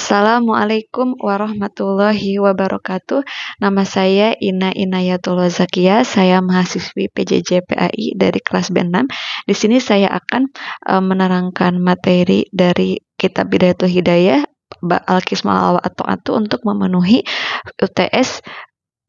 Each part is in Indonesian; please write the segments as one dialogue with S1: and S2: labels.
S1: Assalamualaikum warahmatullahi wabarakatuh. Nama saya Ina Inayatul Zakia. Saya mahasiswi PJJ PAI dari kelas B6. Di sini saya akan menerangkan materi dari Kitab Bidayatul Hidayah Al-Qismul Awwal atau untuk memenuhi UTS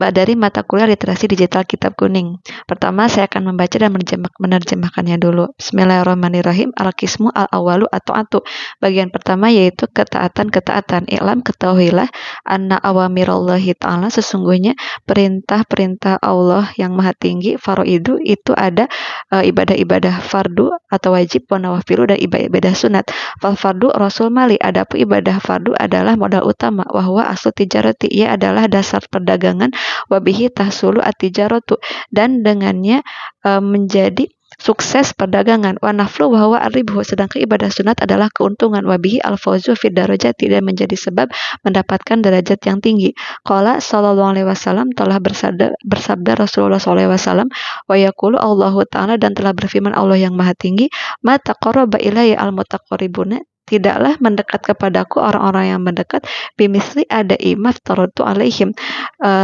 S1: dari mata kuliah literasi digital kitab kuning. Pertama, saya akan membaca dan menerjemahkannya dulu. Bismillahirrahmanirrahim. Al-Qismu al-awalu atau bagian pertama yaitu ketaatan. I'lam, ketahuilah anna awamirallahi ta'ala, sesungguhnya perintah-perintah Allah yang maha tinggi, faraidu, itu ada ibadah-ibadah fardu atau wajib, wa nawafilu, dan ibadah sunat. Fal fardu rasul mali, adapun ibadah fardu adalah modal utama, wahwa aslu tijarati, ia adalah dasar perdagangan, wabihi tahsulu at-tijaratu, dan dengannya menjadi sukses perdagangan, wa naflu wahwa ar-ribhu, sedangkan ibadah sunat adalah keuntungan, wabihi al-fawzu fid darajati, dan menjadi sebab mendapatkan derajat yang tinggi. Qala sallallahu alaihi wasallam, telah bersabda Rasulullah sallallahu alaihi wasallam, wa yaqulu Allahu ta'ala, dan telah berfirman Allah yang maha tinggi, ma taqarraba ilayya al-mutaqarribuna, tidaklah mendekat kepadaku orang-orang yang mendekat, bimisli ada imaf tarotu alaihim,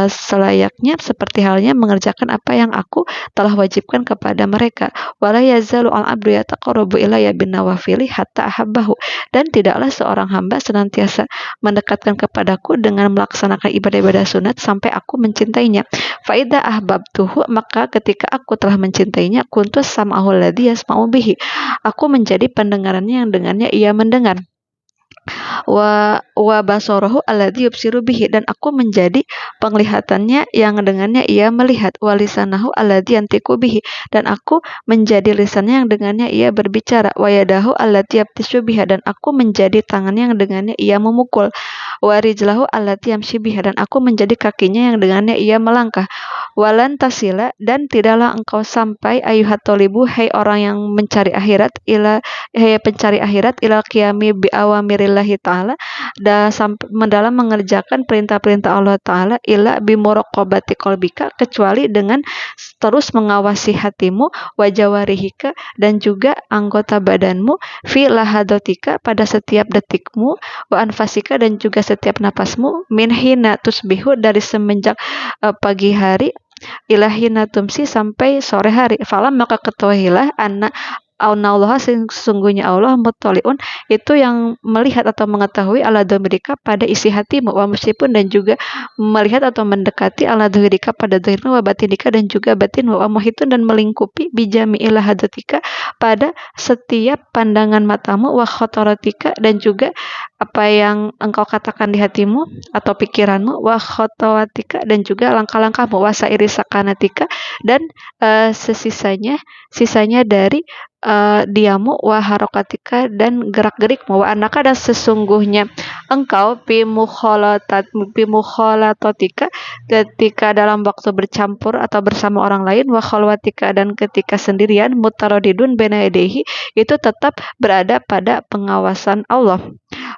S1: selayaknya seperti halnya mengerjakan apa yang aku telah wajibkan kepada mereka. Wala yazalu al-abdu yataqarrabu ilayya bin nawafili hatta ahabbahu, dan tidaklah seorang hamba senantiasa mendekatkan kepadaku dengan melaksanakan ibadah-ibadah sunat sampai aku mencintainya. Fa idza ahbabtuhu, maka ketika aku telah mencintainya, kuntu sam'ahu alladzi yasma'u bihi, aku menjadi pendengarannya yang dengannya ia mendengar, wa basarahu alladzi yubsiru bihi, dan aku menjadi penglihatannya yang dengannya ia melihat, wa lisanahu alladzi yantiqu bihi, dan aku menjadi lisannya yang dengannya ia berbicara, wa yadahu allati yabtishu biha, dan aku menjadi tangannya yang dengannya ia memukul, wa rijlahu allati yamshi biha, dan aku menjadi kakinya yang dengannya ia melangkah. Walan tasila, dan tidaklah engkau sampai, ayuhat tolibu, hai orang yang mencari akhirat, pencari akhirat, ilal qiyami bi awamirillahi ta'ala, dalam mengerjakan perintah-perintah Allah Ta'ala, ila bi muraqabati qalbika, kecuali dengan terus mengawasi hatimu, wajawarihika, dan juga anggota badanmu, fi lahadotika, pada setiap detikmu, wa anfasika, dan juga setiap napasmu, min hina tusbihu, dari semenjak pagi hari, ilahina tumsi, sampai sore hari. Falam, maka ketahuilah Allah, sesungguhnya Allah, mutoliun, itu yang melihat atau mengetahui, ala dhamirika, pada isi hatimu, wa meskipun, dan juga melihat atau mendekati, ala dhahirika, pada dhahirmu, wa batinika, dan juga batinmu, wa muhitun, dan melingkupi, bijami ilahadatika, pada setiap pandangan matamu, wa khotaratika, dan juga apa yang engkau katakan di hatimu atau pikiranmu, wa khotawatika, dan juga langkah-langkahmu, wa sairi sakanatika, dan sisanya dari diamu, wa harokatika, dan gerak-gerikmu, wa anaka, dan sesungguhnya engkau bimukhalatatika, ketika dalam waktu bercampur atau bersama orang lain, wa khalwatika, dan ketika sendirian, mutaradidun baina yadayhi, itu tetap berada pada pengawasan Allah.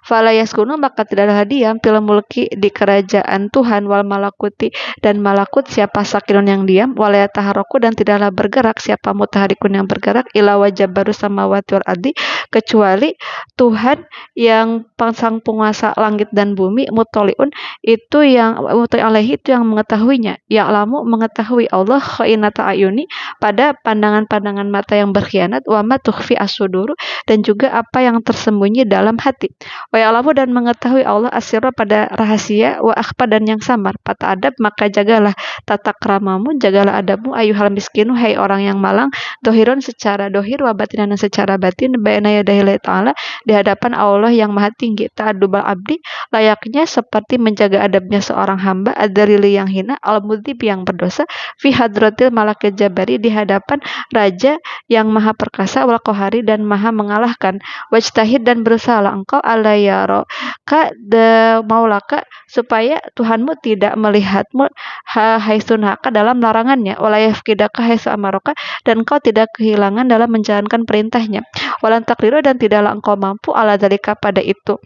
S1: Fala yaskunu, maka tidaklah diam, fil mulki, di kerajaan Tuhan, wal malakuti, dan malakut, siapa sakinun yang diam, wala yataharoku, dan tidaklah bergerak, siapa mutaharikun yang bergerak, ila wajabaru samawati wal ardi, kecuali Tuhan yang sang penguasa langit dan bumi, mutoliun, itu yang alaihi, itu yang mengetahuinya, ya'lamu, mengetahui Allah, khainata ayuni, pada pandangan-pandangan mata yang berkhianat, wa ma tukhfi as-suduru, dan juga apa yang tersembunyi dalam hati, wa ya'lamu, dan mengetahui Allah asirra, pada rahasia, wa akhfa, dan yang samar. Pata adab, maka jagalah tata kramamu, jagalah adabmu, ayuhal miskinu, hai orang yang malang, dohirun, secara dohir, wa batinan, secara batin, baina yadahi ta'ala, di hadapan Allah yang maha tinggi. Ta'adubal abdi, layaknya seperti menjaga adabnya seorang hamba, adzalili, yang hina, al-mudhib, yang berdosa, fi hadratil malakil jabari, di hadapan raja yang maha perkasa, wal qahari, dan maha mengalahkan, wajtahid, dan berusahalah engkau, alayaro ka de maulaka, supaya Tuhanmu tidak melihatmu, haisunaka, dalam larangannya, walayafkidaka haisu amaroka, dan engkau tidak kehilangan dalam menjalankan perintahnya, walan takdiru, dan tidaklah engkau mampu, ala dzalika, pada itu,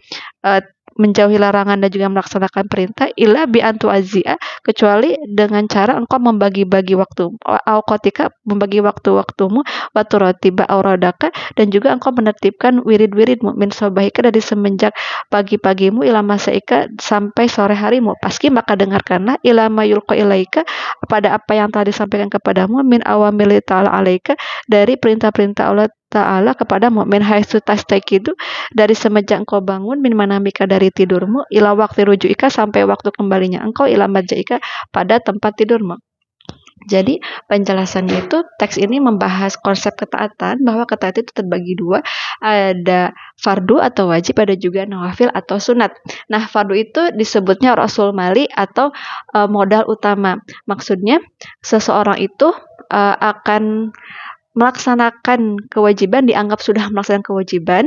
S1: menjauhi larangan dan juga melaksanakan perintah illa bi antu azia, kecuali dengan cara engkau membagi-bagi waktu auqatika, membagi waktu-waktumu, waturotiba auradaka, dan juga engkau menertibkan wirid-wiridmu min sobahika, dari semenjak pagi-pagimu, ila masaika, sampai sore harimu. Paski maka dengarkanlah ila mayulqa ilaika, pada apa yang telah disampaikan kepadamu, min awamili ta'ala alaika, dari perintah-perintah Allah Ta'ala kepadamu, min haitsu tastaqidu, dari semenjak engkau bangun, min manamika, dari tidurmu, ila waktu rujuika, sampai waktu kembalinya engkau, ila majaika, pada tempat tidurmu. Jadi penjelasannya itu, teks ini membahas konsep ketaatan, bahwa ketaatan itu terbagi dua, ada fardu atau wajib, ada juga nawafil atau sunat. Nah, fardu itu disebutnya rasul mali atau modal utama. Maksudnya seseorang itu akan melaksanakan kewajiban, dianggap sudah melaksanakan kewajiban,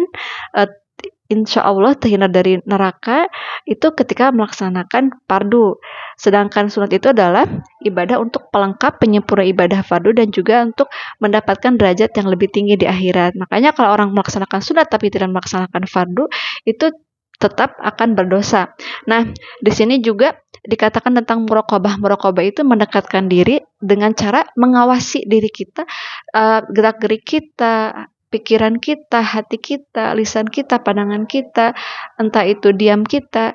S1: insya Allah terhindar dari neraka, itu ketika melaksanakan fardu. Sedangkan sunat itu adalah ibadah untuk pelengkap penyempurna ibadah fardu dan juga untuk mendapatkan derajat yang lebih tinggi di akhirat. Makanya kalau orang melaksanakan sunat tapi tidak melaksanakan fardu, itu tetap akan berdosa. Nah, di sini juga dikatakan tentang muraqabah. Muraqabah itu mendekatkan diri dengan cara mengawasi diri kita, gerak-gerik kita, pikiran kita, hati kita, lisan kita, pandangan kita, entah itu diam kita,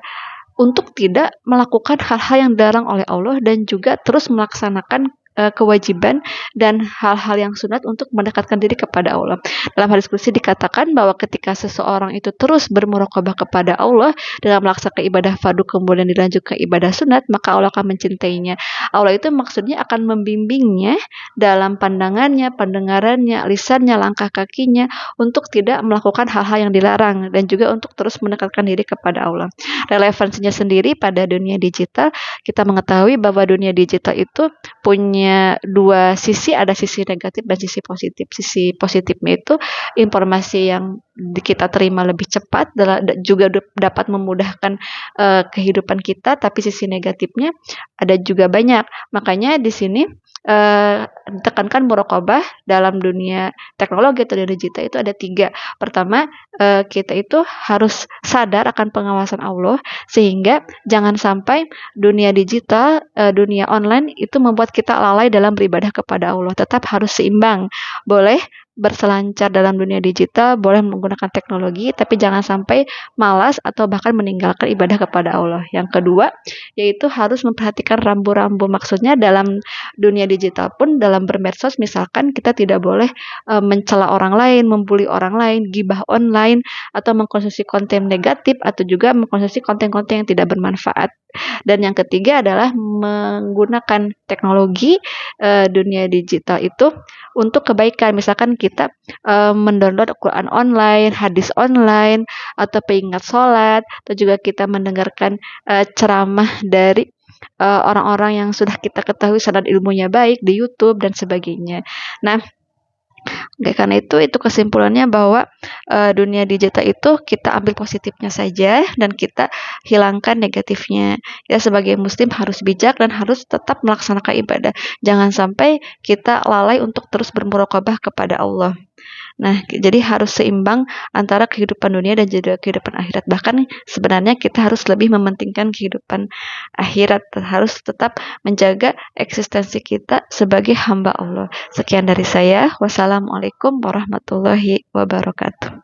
S1: untuk tidak melakukan hal-hal yang dilarang oleh Allah, dan juga terus melaksanakan kewajiban dan hal-hal yang sunat untuk mendekatkan diri kepada Allah. Dalam hadis qudsi dikatakan bahwa ketika seseorang itu terus bermuraqabah kepada Allah dalam melaksanakan ibadah fardu kemudian dilanjutkan ibadah sunat, maka Allah akan mencintainya. Allah itu maksudnya akan membimbingnya dalam pandangannya, pendengarannya, lisannya, langkah kakinya, untuk tidak melakukan hal-hal yang dilarang, dan juga untuk terus mendekatkan diri kepada Allah. Relevansinya sendiri pada dunia digital, kita mengetahui bahwa dunia digital itu punya dua sisi, ada sisi negatif dan sisi positif. Sisi positifnya itu informasi yang kita terima lebih cepat, juga dapat memudahkan kehidupan kita, tapi sisi negatifnya ada juga banyak. Makanya di sini tekankan muraqabah dalam dunia teknologi atau dunia digital itu ada 3. Pertama, kita itu harus sadar akan pengawasan Allah, sehingga jangan sampai dunia digital, dunia online itu membuat kita lalai dalam beribadah kepada Allah. Tetap harus seimbang. Boleh berselancar dalam dunia digital, boleh menggunakan teknologi, tapi jangan sampai malas atau bahkan meninggalkan ibadah kepada Allah. Yang kedua, yaitu harus memperhatikan rambu-rambu. Maksudnya dalam dunia digital pun, dalam bermedsos misalkan, kita tidak boleh mencela orang lain, membuli orang lain, gibah online, atau mengkonsumsi konten negatif, atau juga mengkonsumsi konten-konten yang tidak bermanfaat. Dan yang ketiga adalah menggunakan teknologi dunia digital itu untuk kebaikan. Misalkan kita mendownload Quran online, hadis online, atau pengingat sholat, atau juga kita mendengarkan ceramah dari orang-orang yang sudah kita ketahui sanad ilmunya baik di YouTube dan sebagainya. Nah, karena itu kesimpulannya bahwa dunia digital itu kita ambil positifnya saja dan kita hilangkan negatifnya. Ya, sebagai muslim harus bijak dan harus tetap melaksanakan ibadah. Jangan sampai kita lalai untuk terus bermuraqabah kepada Allah. Nah, jadi harus seimbang antara kehidupan dunia dan juga kehidupan akhirat. Bahkan sebenarnya kita harus lebih mementingkan kehidupan akhirat. Harus tetap menjaga eksistensi kita sebagai hamba Allah. Sekian dari saya. Wassalamualaikum warahmatullahi wabarakatuh.